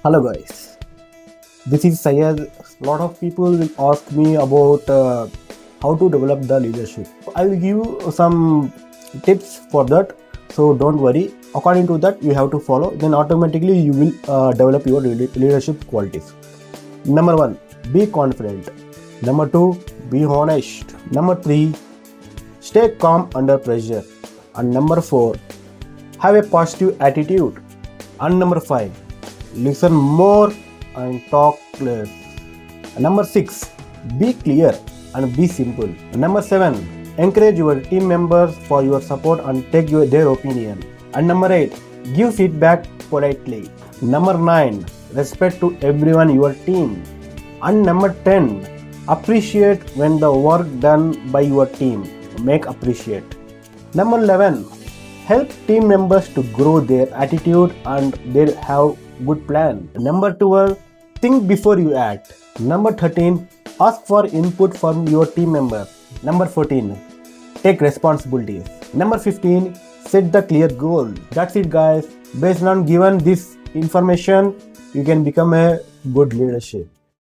Hello guys, this is Syed. A lot of people will ask me about how to develop the leadership. I will give you some tips for that. So don't worry. According to that, you have to follow. Then automatically you will develop your leadership qualities. Number 1, be confident. Number 2, be honest. Number 3, stay calm under pressure. And number 4, have a positive attitude. And number 5, listen more and talk less. Number 6, be clear and be simple. Number 7, encourage your team members for your support and take their opinion. And number 8, give feedback politely. Number 9, respect to everyone your team. And number 10, appreciate when the work done by your team. Make appreciate. Number 11, help team members to grow their attitude and they have good plan. Number 12, think before you act. Number 13, ask for input from your team member. Number 14, take responsibilities. Number 15, set the clear goal. That's it guys. Based on given this information, you can become a good leadership.